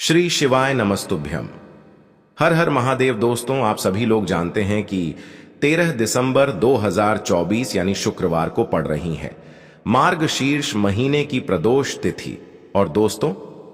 श्री शिवाय नमस्तुभ्यम। हर हर महादेव। दोस्तों, आप सभी लोग जानते हैं कि 13 दिसंबर 2024 यानी शुक्रवार को पड़ रही है मार्गशीर्ष महीने की प्रदोष तिथि। और दोस्तों,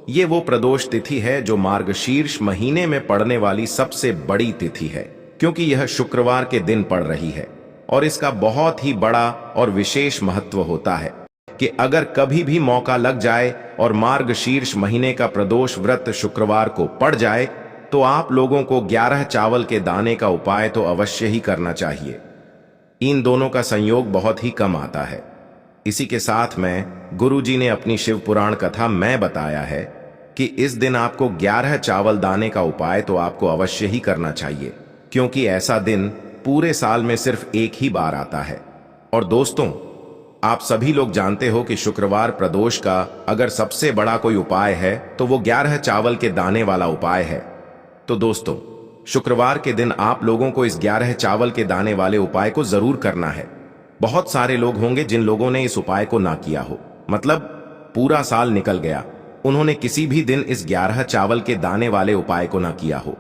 ये वो प्रदोष तिथि है जो मार्गशीर्ष महीने में पड़ने वाली सबसे बड़ी तिथि है, क्योंकि यह शुक्रवार के दिन पड़ रही है। और इसका बहुत ही बड़ा और विशेष महत्व होता है कि अगर कभी भी मौका लग जाए और मार्गशीर्ष महीने का प्रदोष व्रत शुक्रवार को पड़ जाए तो आप लोगों को 11 चावल के दाने का उपाय तो अवश्य ही करना चाहिए। इन दोनों का संयोग बहुत ही कम आता है। इसी के साथ में गुरुजी ने अपनी शिव पुराण कथा में बताया है कि इस दिन आपको 11 चावल दाने का उपाय तो आपको अवश्य ही करना चाहिए, क्योंकि ऐसा दिन पूरे साल में सिर्फ एक ही बार आता है। और दोस्तों, आप सभी लोग जानते हो कि शुक्रवार प्रदोष का अगर सबसे बड़ा कोई उपाय है तो वो 11 चावल के दाने वाला उपाय है। तो दोस्तों, शुक्रवार के दिन आप लोगों को इस 11 चावल के दाने वाले उपाय को जरूर करना है। बहुत सारे लोग होंगे जिन लोगों ने इस उपाय को ना किया हो, मतलब पूरा साल निकल गया, उन्होंने किसी भी दिन इस 11 चावल के दाने वाले उपाय को ना किया हो।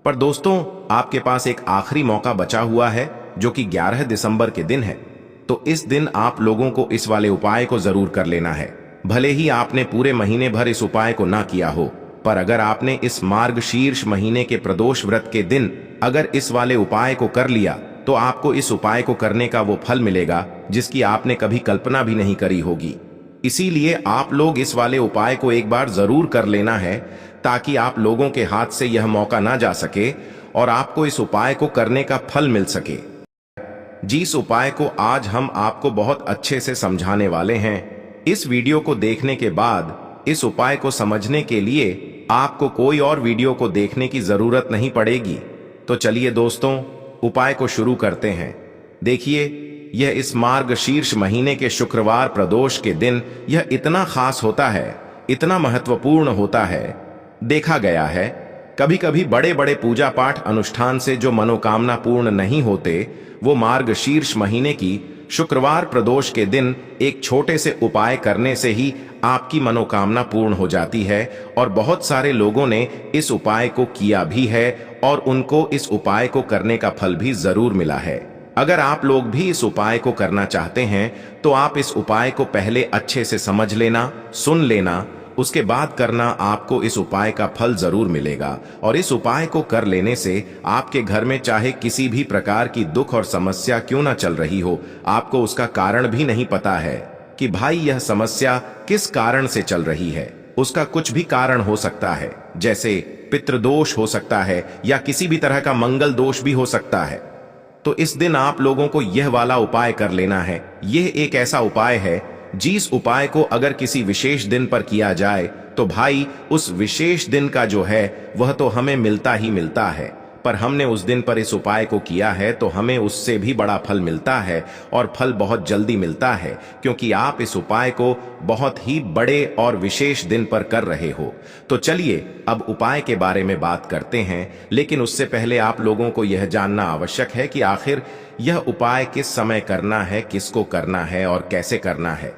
पर दोस्तों, आपके पास एक आखिरी मौका बचा हुआ है जो कि 11 दिसंबर के दिन है। तो इस दिन आप लोगों को इस वाले उपाय को जरूर कर लेना है। भले ही आपने पूरे महीने भर इस उपाय को ना किया हो, पर अगर आपने इस मार्गशीर्ष महीने के प्रदोष व्रत के दिन अगर इस वाले उपाय को कर लिया तो आपको इस उपाय को करने का वो फल मिलेगा जिसकी आपने कभी कल्पना भी नहीं करी होगी। इसीलिए आप लोग इस वाले उपाय को एक बार जरूर कर लेना है, ताकि आप लोगों के हाथ से यह मौका ना जा सके और आपको इस उपाय को करने का फल मिल सके। जिस उपाय को आज हम आपको बहुत अच्छे से समझाने वाले हैं, इस वीडियो को देखने के बाद इस उपाय को समझने के लिए आपको कोई और वीडियो को देखने की जरूरत नहीं पड़ेगी। तो चलिए दोस्तों, उपाय को शुरू करते हैं। देखिए, यह इस मार्गशीर्ष महीने के शुक्रवार प्रदोष के दिन यह इतना खास होता है, इतना महत्वपूर्ण होता है। देखा गया है कभी कभी बड़े बड़े पूजा पाठ अनुष्ठान से जो मनोकामना पूर्ण नहीं होते, वो मार्गशीर्ष महीने की शुक्रवार प्रदोष के दिन एक छोटे से उपाय करने से ही आपकी मनोकामना पूर्ण हो जाती है। और बहुत सारे लोगों ने इस उपाय को किया भी है और उनको इस उपाय को करने का फल भी जरूर मिला है। अगर आप लोग भी इस उपाय को करना चाहते हैं तो आप इस उपाय को पहले अच्छे से समझ लेना, सुन लेना, उसके बाद करना। आपको इस उपाय का फल जरूर मिलेगा। और इस उपाय को कर लेने से आपके घर में चाहे किसी भी प्रकार की दुख और समस्या क्यों ना चल रही हो, आपको उसका कारण भी नहीं पता है कि भाई यह समस्या किस कारण से चल रही है। उसका कुछ भी कारण हो सकता है, जैसे पितृदोष हो सकता है या किसी भी तरह का मंगल दोष भी हो सकता है। तो इस दिन आप लोगों को यह वाला उपाय कर लेना है। यह एक ऐसा उपाय है जिस उपाय को अगर किसी विशेष दिन पर किया जाए तो भाई उस विशेष दिन का जो है वह तो हमें मिलता ही मिलता है। पर हमने उस दिन पर इस उपाय को किया है तो हमें उससे भी बड़ा फल मिलता है, और फल बहुत जल्दी मिलता है, क्योंकि आप इस उपाय को बहुत ही बड़े और विशेष दिन पर कर रहे हो। तो चलिए अब उपाय के बारे में बात करते हैं, लेकिन उससे पहले आप लोगों को यह जानना आवश्यक है कि आखिर यह उपाय किस समय करना है, किसको करना है और कैसे करना है।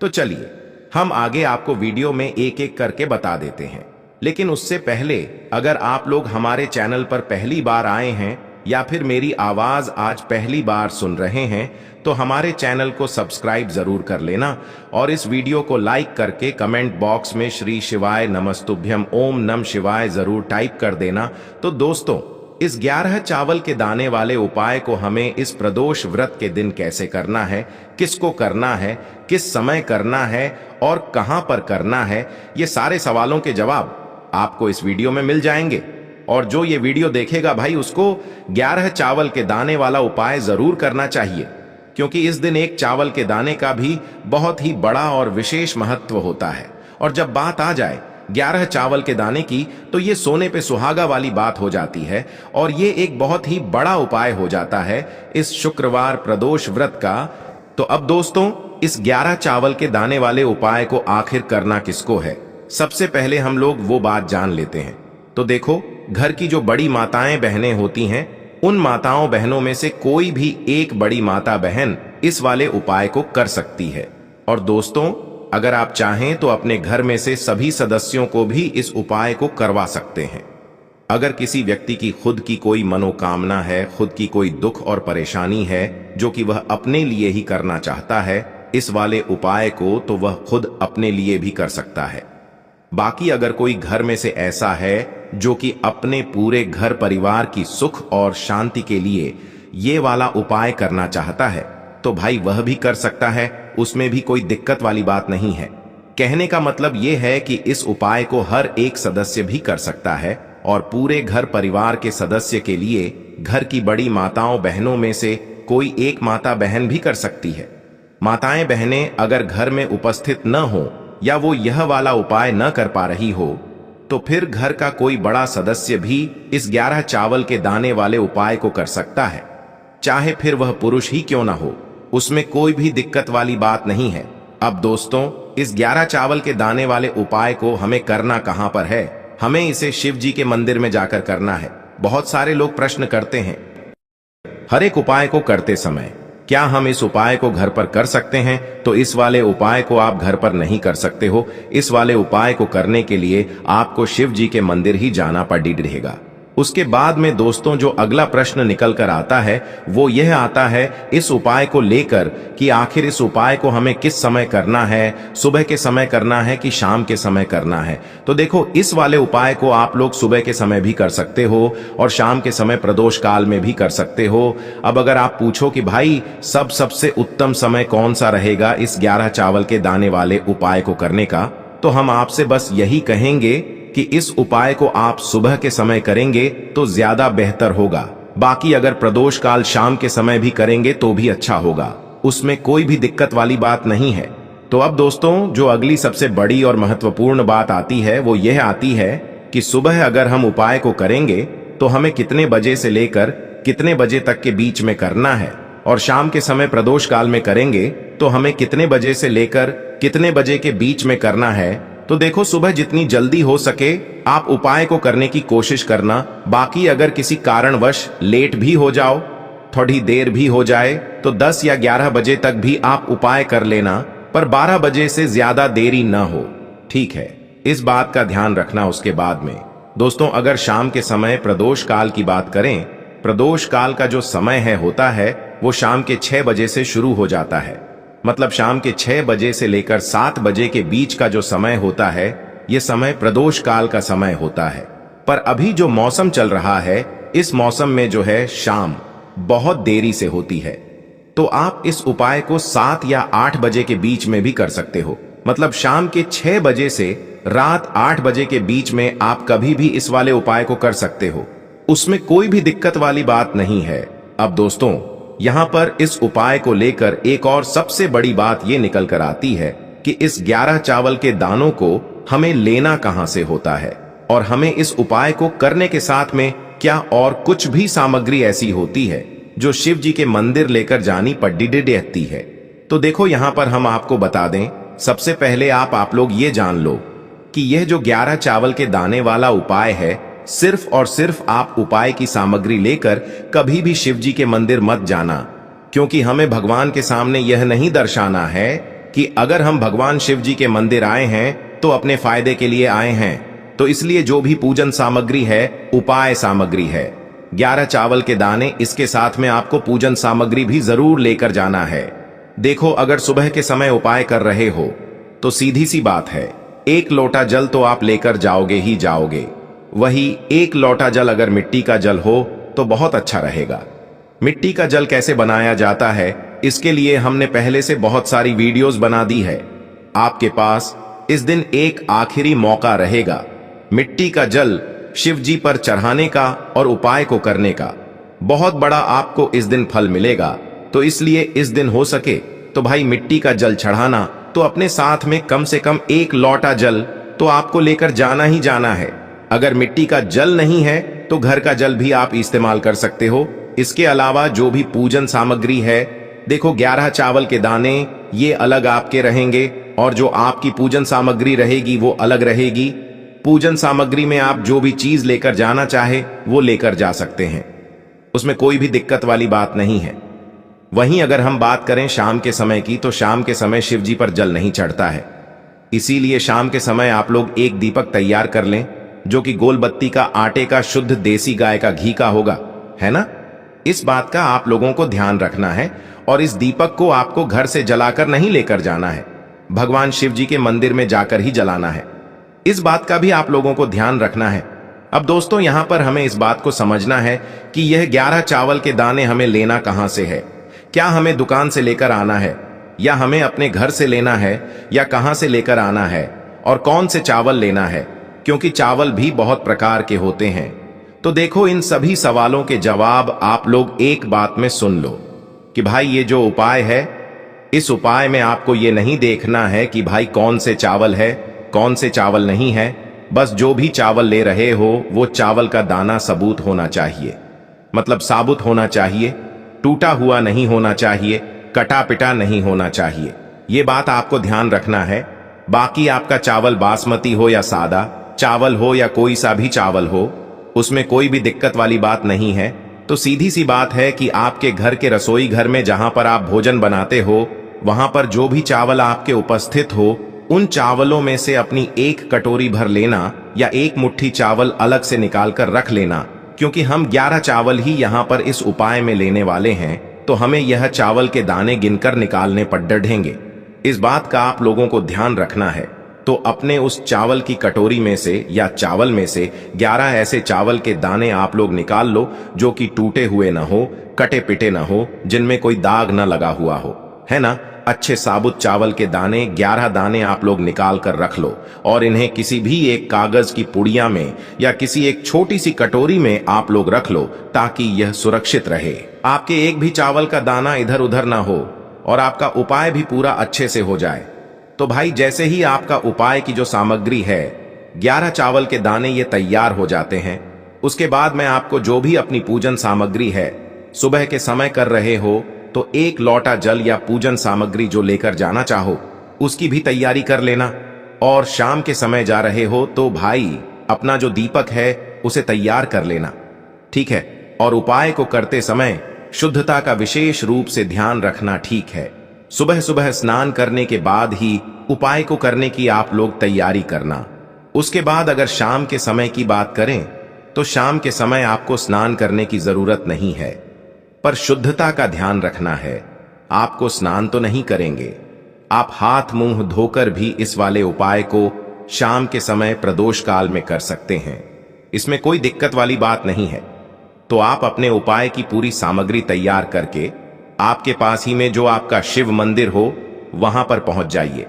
तो चलिए हम आगे आपको वीडियो में एक एक करके बता देते हैं। लेकिन उससे पहले अगर आप लोग हमारे चैनल पर पहली बार आए हैं या फिर मेरी आवाज आज पहली बार सुन रहे हैं तो हमारे चैनल को सब्सक्राइब जरूर कर लेना, और इस वीडियो को लाइक करके कमेंट बॉक्स में श्री शिवाय नमस्तुभ्यम ओम नम शिवाय जरूर टाइप कर देना। तो दोस्तों, इस 11 चावल के दाने वाले उपाय को हमें इस प्रदोष व्रत के दिन कैसे करना है, किसको करना है, किस समय करना है और कहां पर करना है, ये सारे सवालों के जवाब आपको इस वीडियो में मिल जाएंगे। और जो ये वीडियो देखेगा भाई, उसको 11 चावल के दाने वाला उपाय जरूर करना चाहिए, क्योंकि इस दिन एक चावल के दाने का भी बहुत ही बड़ा और विशेष महत्व होता है। और जब बात आ जाए 11 चावल के दाने की, तो ये सोने पे सुहागा वाली बात हो जाती है, और ये एक बहुत ही बड़ा उपाय हो जाता है इस शुक्रवार प्रदोष व्रत का। तो अब दोस्तों, इस 11 चावल के दाने वाले उपाय को आखिर करना किसको है, सबसे पहले हम लोग वो बात जान लेते हैं। तो देखो, घर की जो बड़ी माताएं बहनें होती हैं, उन माताओं बहनों में से कोई भी एक बड़ी माता बहन इस वाले उपाय को कर सकती है। और दोस्तों, अगर आप चाहें तो अपने घर में से सभी सदस्यों को भी इस उपाय को करवा सकते हैं। अगर किसी व्यक्ति की खुद की कोई मनोकामना है, खुद की कोई दुख और परेशानी है जो कि वह अपने लिए ही करना चाहता है इस वाले उपाय को, तो वह खुद अपने लिए भी कर सकता है। बाकी अगर कोई घर में से ऐसा है जो कि अपने पूरे घर परिवार की सुख और शांति के लिए ये वाला उपाय करना चाहता है तो भाई वह भी कर सकता है, उसमें भी कोई दिक्कत वाली बात नहीं है। कहने का मतलब ये है कि इस उपाय को हर एक सदस्य भी कर सकता है और पूरे घर परिवार के सदस्य के लिए घर की बड़ी माताओं बहनों में से कोई एक माता बहन भी कर सकती है। माताएं बहनें अगर घर में उपस्थित न हो या वो यह वाला उपाय न कर पा रही हो तो फिर घर का कोई बड़ा सदस्य भी इस 11 चावल के दाने वाले उपाय को कर सकता है, चाहे फिर वह पुरुष ही क्यों ना हो, उसमें कोई भी दिक्कत वाली बात नहीं है। अब दोस्तों, इस 11 चावल के दाने वाले उपाय को हमें करना कहां पर है? हमें इसे शिव जी के मंदिर में जाकर करना है। बहुत सारे लोग प्रश्न करते हैं हर एक उपाय को करते समय क्या हम इस उपाय को घर पर कर सकते हैं? तो इस वाले उपाय को आप घर पर नहीं कर सकते हो। इस वाले उपाय को करने के लिए आपको शिव जी के मंदिर ही जाना पड़ेगा। उसके बाद में दोस्तों जो अगला प्रश्न निकल कर आता है वो यह आता है इस उपाय को लेकर कि आखिर इस उपाय को हमें किस समय करना है, सुबह के समय करना है कि शाम के समय करना है? तो देखो, इस वाले उपाय को आप लोग सुबह के समय भी कर सकते हो और शाम के समय प्रदोष काल में भी कर सकते हो। अब अगर आप पूछो कि भाई सबसे उत्तम समय कौन सा रहेगा इस 11 चावल के दाने वाले उपाय को करने का, तो हम आपसे बस यही कहेंगे कि इस उपाय को आप सुबह के समय करेंगे तो ज्यादा बेहतर होगा। बाकी अगर प्रदोष काल शाम के समय भी करेंगे तो भी अच्छा होगा, उसमें कोई भी दिक्कत वाली बात नहीं है। तो अब दोस्तों जो अगली सबसे बड़ी और महत्वपूर्ण बात आती है वो यह आती है कि सुबह अगर हम उपाय को करेंगे तो हमें कितने बजे से लेकर कितने बजे तक के बीच में करना है, और शाम के समय प्रदोष काल में करेंगे तो हमें कितने बजे से लेकर कितने बजे के बीच में करना है। तो देखो, सुबह जितनी जल्दी हो सके आप उपाय को करने की कोशिश करना। बाकी अगर किसी कारणवश लेट भी हो जाओ, थोड़ी देर भी हो जाए, तो 10 या 11 बजे तक भी आप उपाय कर लेना, पर 12 बजे से ज्यादा देरी न हो, ठीक है? इस बात का ध्यान रखना। उसके बाद में दोस्तों अगर शाम के समय प्रदोष काल की बात करें, प्रदोष काल का जो समय होता है वो शाम के 6 बजे से शुरू हो जाता है। मतलब शाम के 6 बजे से लेकर 7 बजे के बीच का जो समय होता है ये समय प्रदोष काल का समय होता है। पर अभी जो मौसम चल रहा है इस मौसम में जो है शाम बहुत देरी से होती है, तो आप इस उपाय को 7 या 8 बजे के बीच में भी कर सकते हो। मतलब शाम के 6 बजे से रात 8 बजे के बीच में आप कभी भी इस वाले उपाय को कर सकते हो, उसमें कोई भी दिक्कत वाली बात नहीं है। अब दोस्तों यहाँ पर इस उपाय को लेकर एक और सबसे बड़ी बात ये निकल कर आती है कि इस 11 चावल के दानों को हमें लेना कहां से होता है, और हमें इस उपाय को करने के साथ में क्या और कुछ भी सामग्री ऐसी होती है जो शिव जी के मंदिर लेकर जानी पड़ती है। तो देखो यहाँ पर हम आपको बता दें, सबसे पहले आप लोग ये जान लो कि यह जो 11 चावल के दाने वाला उपाय है, सिर्फ और सिर्फ आप उपाय की सामग्री लेकर कभी भी शिव जी के मंदिर मत जाना, क्योंकि हमें भगवान के सामने यह नहीं दर्शाना है कि अगर हम भगवान शिव जी के मंदिर आए हैं तो अपने फायदे के लिए आए हैं। तो इसलिए जो भी पूजन सामग्री है उपाय सामग्री है, 11 चावल के दाने, इसके साथ में आपको पूजन सामग्री भी जरूर लेकर जाना है। देखो, अगर सुबह के समय उपाय कर रहे हो तो सीधी सी बात है, 1 लोटा जल तो आप लेकर जाओगे ही जाओगे। वही 1 लोटा जल अगर मिट्टी का जल हो तो बहुत अच्छा रहेगा। मिट्टी का जल कैसे बनाया जाता है इसके लिए हमने पहले से बहुत सारी वीडियोस बना दी है। आपके पास इस दिन एक आखिरी मौका रहेगा मिट्टी का जल शिव जी पर चढ़ाने का और उपाय को करने का। बहुत बड़ा आपको इस दिन फल मिलेगा, तो इसलिए इस दिन हो सके तो भाई मिट्टी का जल चढ़ाना, तो अपने साथ में कम से कम 1 लोटा जल तो आपको लेकर जाना ही जाना है। अगर मिट्टी का जल नहीं है तो घर का जल भी आप इस्तेमाल कर सकते हो। इसके अलावा जो भी पूजन सामग्री है, देखो 11 चावल के दाने ये अलग आपके रहेंगे और जो आपकी पूजन सामग्री रहेगी वो अलग रहेगी। पूजन सामग्री में आप जो भी चीज लेकर जाना चाहे वो लेकर जा सकते हैं, उसमें कोई भी दिक्कत वाली बात नहीं है। वहीं अगर हम बात करें शाम के समय की, तो शाम के समय शिव जी पर जल नहीं चढ़ता है। इसीलिए शाम के समय आप लोग एक दीपक तैयार कर लें, जो कि गोल बत्ती का आटे का शुद्ध देसी गाय का घी का होगा, है ना। इस बात का आप लोगों को ध्यान रखना है और इस दीपक को आपको घर से जलाकर नहीं लेकर जाना है, भगवान शिव जी के मंदिर में जाकर ही जलाना है। इस बात का भी आप लोगों को ध्यान रखना है। अब दोस्तों, यहां पर हमें इस बात को समझना है कि यह 11 चावल के दाने हमें लेना कहां से है। क्या हमें दुकान से लेकर आना है, या हमें अपने घर से लेना है, या कहां से लेकर आना है, और कौन से चावल लेना है, क्योंकि चावल भी बहुत प्रकार के होते हैं। तो देखो, इन सभी सवालों के जवाब आप लोग एक बात में सुन लो कि भाई ये जो उपाय है, इस उपाय में आपको ये नहीं देखना है कि भाई कौन से चावल है, कौन से चावल नहीं है। बस जो भी चावल ले रहे हो वो चावल का दाना सबूत होना चाहिए, मतलब साबुत होना चाहिए, टूटा हुआ नहीं होना चाहिए, कटा पिटा नहीं होना चाहिए। ये बात आपको ध्यान रखना है। बाकी आपका चावल बासमती हो या सादा चावल हो या कोई सा भी चावल हो, उसमें कोई भी दिक्कत वाली बात नहीं है। तो सीधी सी बात है कि आपके घर के रसोई घर में जहां पर आप भोजन बनाते हो, वहां पर जो भी चावल आपके उपस्थित हो, उन चावलों में से अपनी एक कटोरी भर लेना या एक मुट्ठी चावल अलग से निकाल कर रख लेना, क्योंकि हम 11 चावल ही यहां पर इस उपाय में लेने वाले हैं। तो हमें यह चावल के दाने गिनकर निकालने पर डढ़ेंगे। इस बात का आप लोगों को ध्यान रखना है। तो अपने उस चावल की कटोरी में से या चावल में से 11 ऐसे चावल के दाने आप लोग निकाल लो, जो कि टूटे हुए ना हो, कटे पिटे ना हो, जिनमें कोई दाग ना लगा हुआ हो, है ना। अच्छे साबुत चावल के दाने 11 दाने आप लोग निकाल कर रख लो और इन्हें किसी भी एक कागज की पुड़िया में या किसी एक छोटी सी कटोरी में आप लोग रख लो, ताकि यह सुरक्षित रहे। आपके एक भी चावल का दाना इधर उधर ना हो और आपका उपाय भी पूरा अच्छे से हो जाए। तो भाई, जैसे ही आपका उपाय की जो सामग्री है, 11 चावल के दाने ये तैयार हो जाते हैं, उसके बाद मैं आपको जो भी अपनी पूजन सामग्री है, सुबह के समय कर रहे हो तो एक लोटा जल या पूजन सामग्री जो लेकर जाना चाहो उसकी भी तैयारी कर लेना। और शाम के समय जा रहे हो तो भाई अपना जो दीपक है उसे तैयार कर लेना, ठीक है। और उपाय को करते समय शुद्धता का विशेष रूप से ध्यान रखना, ठीक है। सुबह सुबह स्नान करने के बाद ही उपाय को करने की आप लोग तैयारी करना। उसके बाद अगर शाम के समय की बात करें तो शाम के समय आपको स्नान करने की जरूरत नहीं है, पर शुद्धता का ध्यान रखना है। आपको स्नान तो नहीं करेंगे, आप हाथ मुंह धोकर भी इस वाले उपाय को शाम के समय प्रदोष काल में कर सकते हैं। इसमें कोई दिक्कत वाली बात नहीं है। तो आप अपने उपाय की पूरी सामग्री तैयार करके आपके पास ही में जो आपका शिव मंदिर हो वहां पर पहुंच जाइए।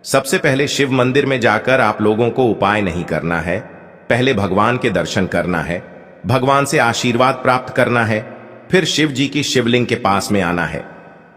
सबसे पहले शिव मंदिर में जाकर आप लोगों को उपाय नहीं करना है, पहले भगवान के दर्शन करना है, भगवान से आशीर्वाद प्राप्त करना है, फिर शिव जी की शिवलिंग के पास में आना है।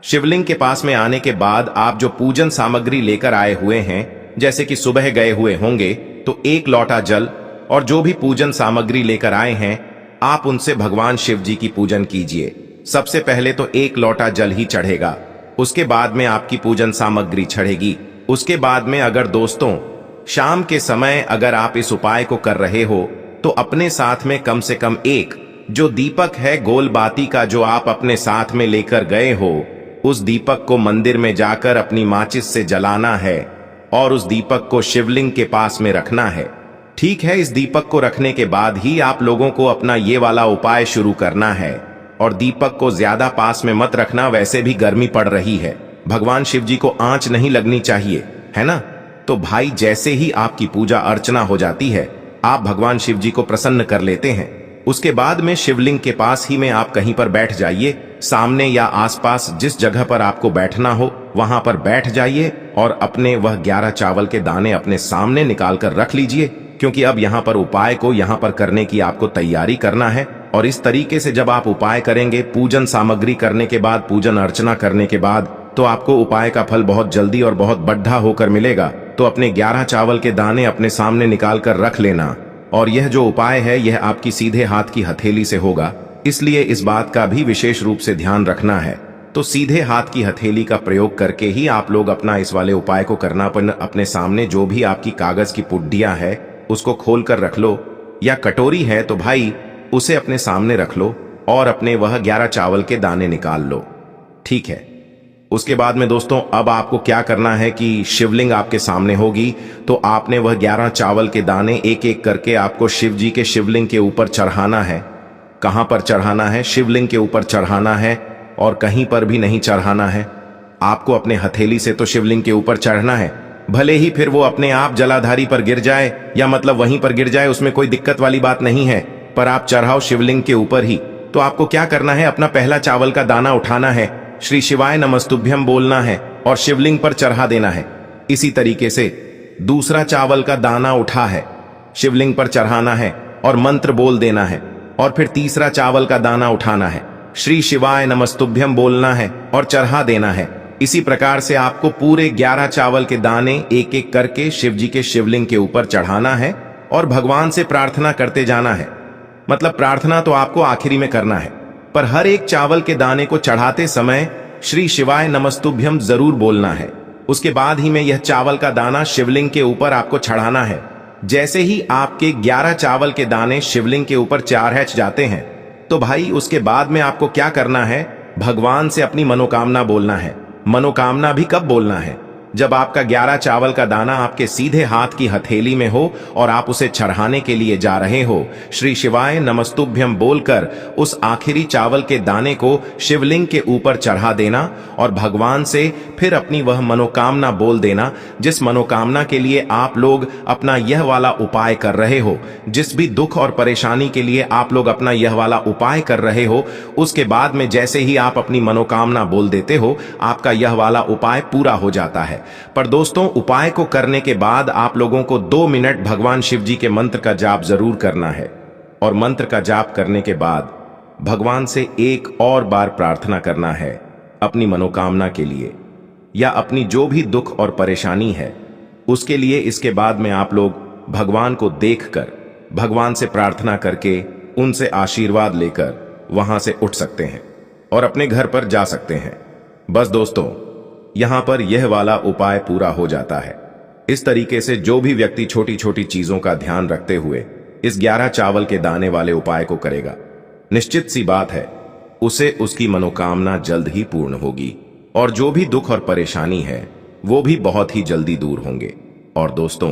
शिवलिंग के पास में आने के बाद आप जो पूजन सामग्री लेकर आए हुए हैं, जैसे कि सुबह गए हुए होंगे तो एक लोटा जल और जो भी पूजन सामग्री लेकर आए हैं, आप उनसे भगवान शिव जी की पूजन कीजिए। सबसे पहले तो एक लोटा जल ही चढ़ेगा, उसके बाद में आपकी पूजन सामग्री चढ़ेगी। उसके बाद में अगर दोस्तों शाम के समय अगर आप इस उपाय को कर रहे हो तो अपने साथ में कम से कम एक जो दीपक है गोल बाती का जो आप अपने साथ में लेकर गए हो, उस दीपक को मंदिर में जाकर अपनी माचिस से जलाना है और उस दीपक को शिवलिंग के पास में रखना है, ठीक है। इस दीपक को रखने के बाद ही आप लोगों को अपना ये वाला उपाय शुरू करना है। और दीपक को ज्यादा पास में मत रखना, वैसे भी गर्मी पड़ रही है, भगवान शिव जी को आंच नहीं लगनी चाहिए, है ना। तो भाई, जैसे ही आपकी पूजा अर्चना हो जाती है, आप भगवान शिव जी को प्रसन्न कर लेते हैं। उसके बाद में शिवलिंग के पास ही में आप कहीं पर बैठ जाइए, सामने या आसपास जिस जगह पर आपको बैठना हो वहां पर बैठ जाइए और अपने वह 11 चावल के दाने अपने सामने निकाल कर रख लीजिए, क्योंकि अब यहाँ पर उपाय को यहाँ पर करने की आपको तैयारी करना है। और इस तरीके से जब आप उपाय करेंगे, पूजन सामग्री करने के बाद, पूजन अर्चना करने के बाद, तो आपको उपाय का फल बहुत जल्दी और बहुत बढ़ा होकर मिलेगा। तो अपने 11 चावल के दाने अपने सामने निकाल कर रख लेना। और यह जो उपाय है यह आपकी सीधे हाथ की हथेली से होगा, इसलिए इस बात का भी विशेष रूप से ध्यान रखना है। तो सीधे हाथ की हथेली का प्रयोग करके ही आप लोग अपना इस वाले उपाय को करना। अपने सामने जो भी आपकी कागज की पुड्डियां है उसको खोल कर रख लो, या कटोरी है तो भाई उसे अपने सामने रख लो और अपने वह 11 चावल के दाने निकाल लो, ठीक है। उसके बाद में दोस्तों अब आपको क्या करना है कि शिवलिंग आपके सामने होगी, तो आपने वह 11 चावल के दाने एक एक करके आपको शिव जी के शिवलिंग के ऊपर चढ़ाना है। कहां पर चढ़ाना है? शिवलिंग के ऊपर चढ़ाना है और कहीं पर भी नहीं चढ़ाना है। आपको अपने हथेली से तो शिवलिंग के ऊपर चढ़ना है, भले ही फिर वो अपने आप जलाधारी पर गिर जाए या मतलब वहीं पर गिर जाए, उसमें कोई दिक्कत वाली बात नहीं है, पर आप चढ़ाओ शिवलिंग के ऊपर ही। तो आपको क्या करना है, अपना पहला चावल का दाना उठाना है, श्री शिवाय नमस्तुभ्यम बोलना है और शिवलिंग पर चढ़ा देना है। इसी तरीके से दूसरा चावल का दाना उठा है, शिवलिंग पर चढ़ाना है और मंत्र बोल देना है। और फिर तीसरा चावल का दाना उठाना है, श्री शिवाय नमस्तुभ्यम बोलना है और चढ़ा देना है। इसी प्रकार से आपको पूरे 11 चावल के दाने एक एक करके शिव जी के शिवलिंग के ऊपर चढ़ाना है और भगवान से प्रार्थना करते जाना है। मतलब प्रार्थना तो आपको आखिरी में करना है, पर हर एक चावल के दाने को चढ़ाते समय श्री शिवाय नमस्तुभ्यम जरूर बोलना है। उसके बाद ही में यह चावल का दाना शिवलिंग के ऊपर आपको चढ़ाना है। जैसे ही आपके 11 चावल के दाने शिवलिंग के ऊपर चढ़ जाते हैं, तो भाई उसके बाद में आपको क्या करना है, भगवान से अपनी मनोकामना बोलना है। मनोकामना भी कब बोलना है? जब आपका 11 चावल का दाना आपके सीधे हाथ की हथेली में हो और आप उसे चढ़ाने के लिए जा रहे हो। श्री शिवाय नमस्तुभ्यम बोलकर उस आखिरी चावल के दाने को शिवलिंग के ऊपर चढ़ा देना और भगवान से फिर अपनी वह मनोकामना बोल देना, जिस मनोकामना के लिए आप लोग अपना यह वाला उपाय कर रहे हो, जिस भी दुख और परेशानी के लिए आप लोग अपना यह वाला उपाय कर रहे हो। उसके बाद में जैसे ही आप अपनी मनोकामना बोल देते हो, आपका यह वाला उपाय पूरा हो जाता है। पर दोस्तों, उपाय को करने के बाद आप लोगों को 2 मिनट भगवान शिव जी के मंत्र का जाप जरूर करना है और मंत्र का जाप करने के बाद भगवान से एक और बार प्रार्थना करना है अपनी मनोकामना के लिए या अपनी जो भी दुख और परेशानी है उसके लिए। इसके बाद में आप लोग भगवान को देखकर, भगवान से प्रार्थना करके, उनसे आशीर्वाद लेकर वहां से उठ सकते हैं और अपने घर पर जा सकते हैं। बस दोस्तों, यहां पर यह वाला उपाय पूरा हो जाता है। इस तरीके से जो भी व्यक्ति छोटी छोटी चीजों का ध्यान रखते हुए इस 11 चावल के दाने वाले उपाय को करेगा, निश्चित सी बात है उसे उसकी मनोकामना जल्द ही पूर्ण होगी और जो भी दुख और परेशानी है वो भी बहुत ही जल्दी दूर होंगे। और दोस्तों,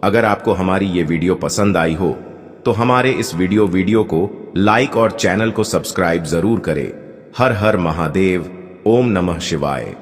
अगर आपको हमारी ये वीडियो पसंद आई हो तो हमारे इस वीडियो को लाइक और चैनल को सब्सक्राइब जरूर करें। हर हर महादेव, ओम नमः शिवाय।